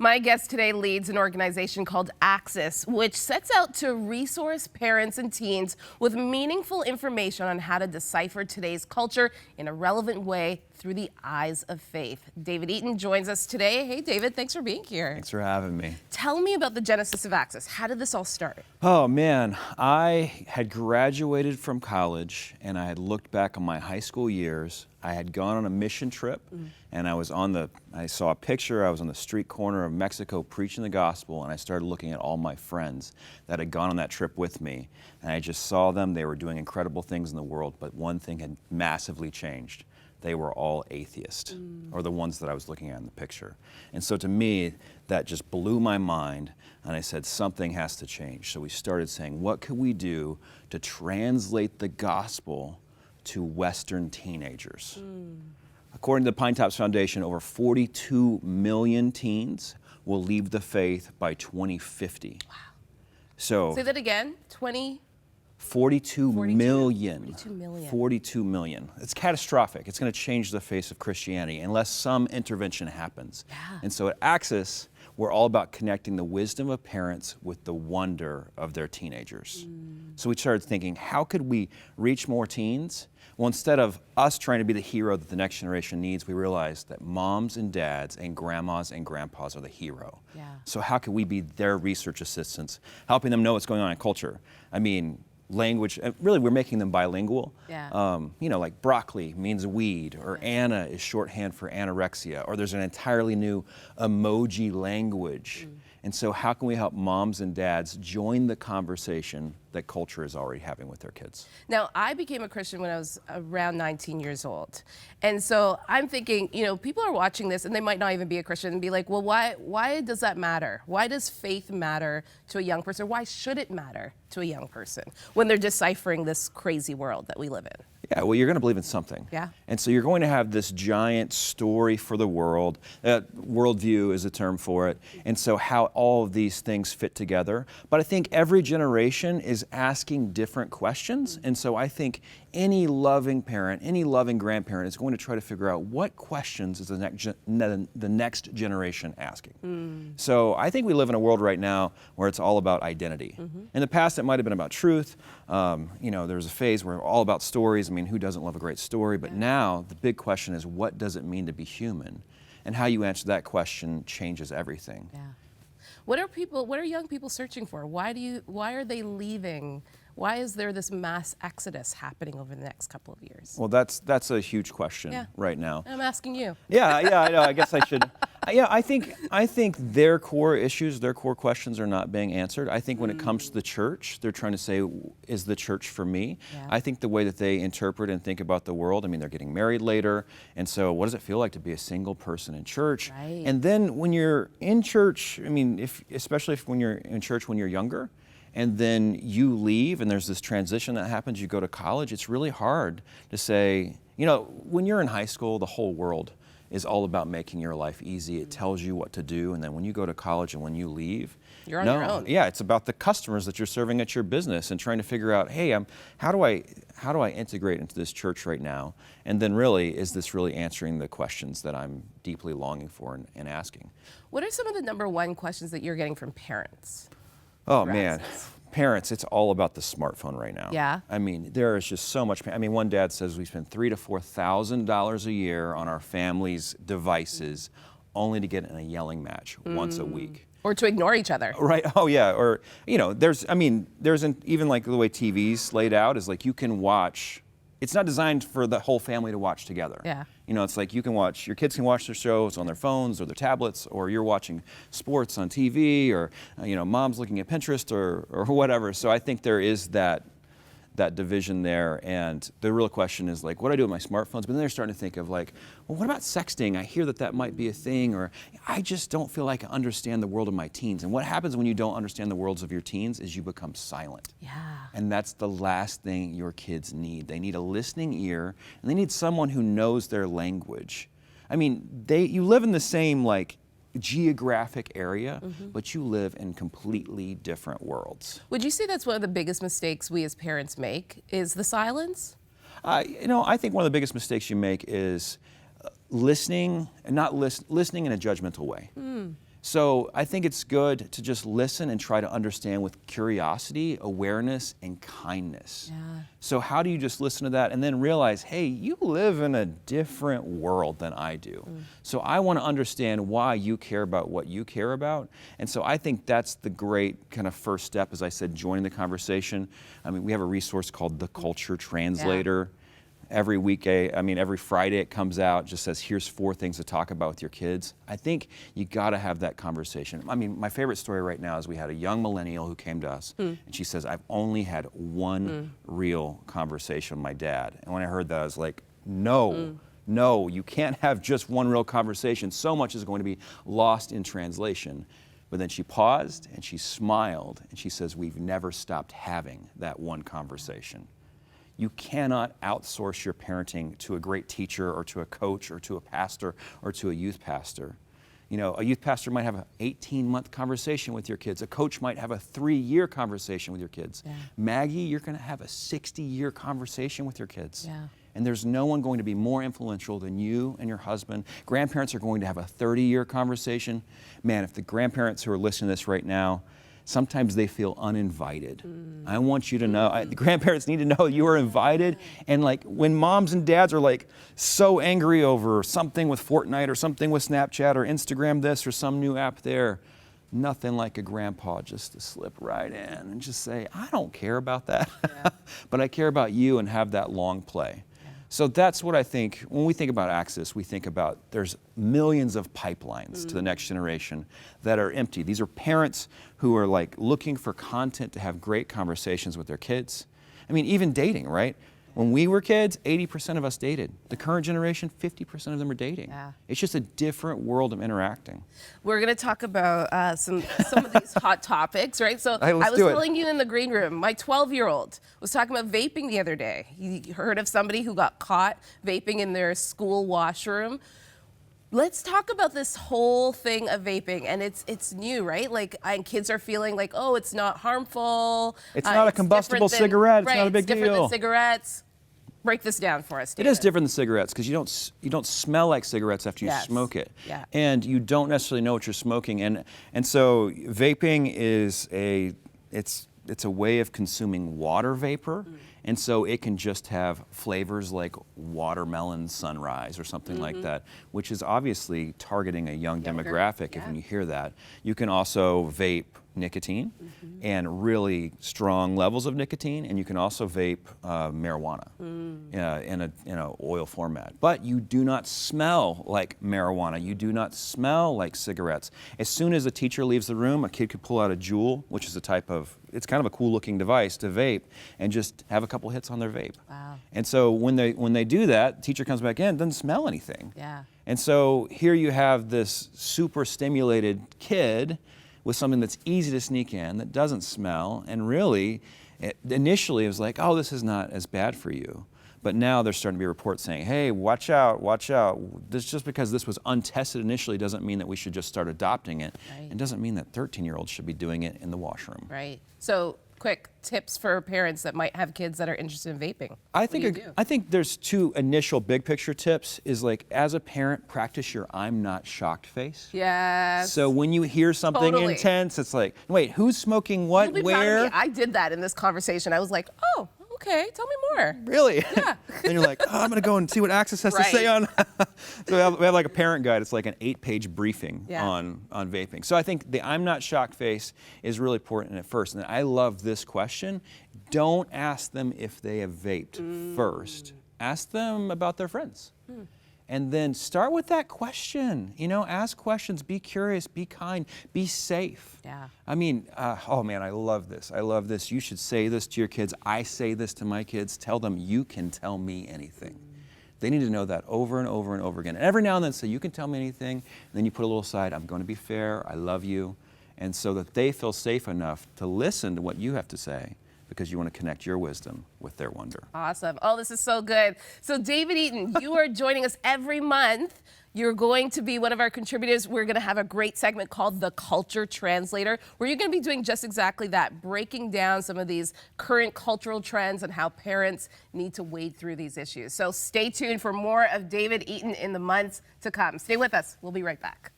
My guest today leads an organization called Axis, which sets out to resource parents and teens with meaningful information on how to decipher today's culture in a relevant way through the eyes of faith. David Eaton joins us today. Hey, David, thanks for being here. Thanks for having me. Tell me about the genesis of Axis. How did this all start? Oh man, I had graduated from college and I had looked back on my high school years. I had gone on a mission trip and I saw a picture, I was on the street corner of Mexico preaching the gospel, and I started looking at all my friends that had gone on that trip with me. And I just saw them, they were doing incredible things in the world, but one thing had massively changed. They were all atheists, or the ones that I was looking at in the picture. And so to me, that just blew my mind, and I said, something has to change. So we started saying, what could we do to translate the gospel to Western teenagers? According to the Pine Tops Foundation, over 42 million teens will leave the faith by 2050. Wow. So say that again, 42 million. 42 million. 42 million. It's catastrophic. It's going to change the face of Christianity unless some intervention happens. Yeah. And so at Axis, we're all about connecting the wisdom of parents with the wonder of their teenagers. So we started thinking, how could we reach more teens? Well, instead of us trying to be the hero that the next generation needs, we realized that moms and dads and grandmas and grandpas are the hero. Yeah. So how could we be their research assistants, helping them know what's going on in culture? I mean, language, really we're making them bilingual. Yeah. Like broccoli means weed, or Anna is shorthand for anorexia, or there's an entirely new emoji language. And so how can we help moms and dads join the conversation that culture is already having with their kids? Now, I became a Christian when I was around 19 years old. And so I'm thinking, people are watching this and they might not even be a Christian and be like, well, why does that matter? Why does faith matter to a young person? Why should it matter to a young person when they're deciphering this crazy world that we live in? Yeah, well, you're going to believe in something. Yeah. And so you're going to have this giant story for the world. Worldview is a term for it. And so how all of these things fit together. But I think every generation is asking different questions. And so I think any loving parent, any loving grandparent is going to try to figure out what questions is the next generation asking. So I think we live in a world right now where it's all about identity. In the past, it might have been about truth. There was a phase where all about stories. I mean, who doesn't love a great story? But now the big question is, what does it mean to be human? And how you answer that question changes everything. Yeah. What are young people searching for? Why are they leaving? Why is there this mass exodus happening over the next couple of years? Well, that's a huge question right now. I'm asking you. Yeah, I know. I guess I should. Yeah, I think their core issues, their core questions are not being answered. I think when it comes to the church, they're trying to say, is the church for me? Yeah. I think the way that they interpret and think about the world, I mean, they're getting married later, and so what does it feel like to be a single person in church? Right. And then when you're in church, I mean, especially when you're in church when you're younger, and then you leave and there's this transition that happens, you go to college, it's really hard to say, when you're in high school, the whole world is all about making your life easy. It tells you what to do, and then when you go to college and when you leave, you're on your own. Yeah, it's about the customers that you're serving at your business and trying to figure out, hey, how do I integrate into this church right now? And then really, is this really answering the questions that I'm deeply longing for and asking? What are some of the number one questions that you're getting from parents? Oh man, parents, it's all about the smartphone right now. Yeah. I mean, there is just so much. I mean, one dad says we spend $3,000 to $4,000 a year on our family's devices, only to get in a yelling match once a week. Or to ignore each other. Right. Oh yeah. Or there's even like the way TV's laid out is like you can watch. It's not designed for the whole family to watch together. Yeah. It's like your kids can watch their shows on their phones or their tablets, or you're watching sports on TV, or, mom's looking at Pinterest or whatever. So I think there is that division there. And the real question is like, what do I do with my smartphones? But then they're starting to think of like, well, what about sexting? I hear that might be a thing, or I just don't feel like I understand the world of my teens. And what happens when you don't understand the worlds of your teens is you become silent. Yeah. And that's the last thing your kids need. They need a listening ear, and they need someone who knows their language. I mean, you live in the same geographic area, but you live in completely different worlds. Would you say that's one of the biggest mistakes we as parents make, is the silence? I think one of the biggest mistakes you make is listening, and not listening in a judgmental way. So I think it's good to just listen and try to understand with curiosity, awareness, and kindness. Yeah. So how do you just listen to that and then realize, hey, you live in a different world than I do. So I want to understand why you care about what you care about. And so I think that's the great kind of first step, as I said, joining the conversation. I mean, we have a resource called the Culture Translator. Every week, every Friday it comes out, just says, here's 4 things to talk about with your kids. I think you gotta have that conversation. I mean, my favorite story right now is we had a young millennial who came to us, and she says, I've only had one real conversation with my dad. And when I heard that, I was like, no, you can't have just one real conversation. So much is going to be lost in translation. But then she paused and she smiled and she says, we've never stopped having that one conversation. You cannot outsource your parenting to a great teacher or to a coach or to a pastor or to a youth pastor. You know, a youth pastor might have an 18-month conversation with your kids. A coach might have a 3-year conversation with your kids. Yeah. Maggie, you're going to have a 60-year conversation with your kids. Yeah. And there's no one going to be more influential than you and your husband. Grandparents are going to have a 30-year conversation. Man, if the grandparents who are listening to this right now, sometimes they feel uninvited. I want you to know, the grandparents need to know you are invited. And like when moms and dads are like so angry over something with Fortnite or something with Snapchat or Instagram this or some new app there, nothing like a grandpa just to slip right in and just say, I don't care about that, but I care about you, and have that long play. So that's what I think, when we think about Axis, we think about there's millions of pipelines to the next generation that are empty. These are parents who are like looking for content to have great conversations with their kids. I mean, even dating, right? When we were kids, 80% of us dated. The current generation, 50% of them are dating. Yeah. It's just a different world of interacting. We're going to talk about some of these hot topics, right? So Hey, I was telling you in the green room, my 12-year-old was talking about vaping the other day. He heard of somebody who got caught vaping in their school washroom. Let's talk about this whole thing of vaping, and it's new, right? Like, and kids are feeling like, oh, it's not harmful. It's not a combustible cigarette. It's not a big deal. It's different than cigarettes. Break this down for us, David. It is different than cigarettes because you don't smell like cigarettes after you smoke it, and you don't necessarily know what you're smoking. And so vaping is it's a way of consuming water vapor. And so it can just have flavors like watermelon sunrise or something like that, which is obviously targeting a young demographic. If when you hear that, you can also vape nicotine and really strong levels of nicotine, and you can also vape marijuana in a oil format. But you do not smell like marijuana. You do not smell like cigarettes. As soon as a teacher leaves the room, a kid could pull out a Juul, which is a type of, it's kind of a cool looking device to vape, and just have a couple hits on their vape. Wow. And so when they do that, the teacher comes back in, doesn't smell anything. Yeah. And so here you have this super stimulated kid with something that's easy to sneak in, that doesn't smell, and really, initially it was like, oh, this is not as bad for you. But now there's starting to be reports saying, hey, watch out, watch out. Just because this was untested initially doesn't mean that we should just start adopting it. Right. It doesn't mean that 13-year-olds should be doing it in the washroom. Right. So quick tips for parents that might have kids that are interested in vaping. I think there's 2 initial big picture tips is like, as a parent, practice your I'm not shocked face. Yes. So when you hear something intense, it's like, wait, who's smoking what, You'll be where? proud of me. I did that in this conversation. I was like, oh, okay, tell me more. Really? Yeah. And you're like, oh, I'm going to go and see what Axis has to say on. So we have like a parent guide. It's like an 8-page briefing on vaping. So I think the I'm not shocked face is really important at first. And I love this question. Don't ask them if they have vaped first. Ask them about their friends. And then start with that question. You know, ask questions, be curious, be kind, be safe. Yeah. I mean, oh man, I love this. I love this. You should say this to your kids. I say this to my kids. Tell them you can tell me anything. They need to know that over and over and over again. And every now and then say, you can tell me anything. And then you put a little aside, I'm going to be fair, I love you. And so that they feel safe enough to listen to what you have to say, because you want to connect your wisdom with their wonder. Awesome. Oh, this is so good. So David Eaton, you are joining us every month. You're going to be one of our contributors. We're going to have a great segment called The Culture Translator, where you're going to be doing just exactly that, breaking down some of these current cultural trends and how parents need to wade through these issues. So stay tuned for more of David Eaton in the months to come. Stay with us. We'll be right back.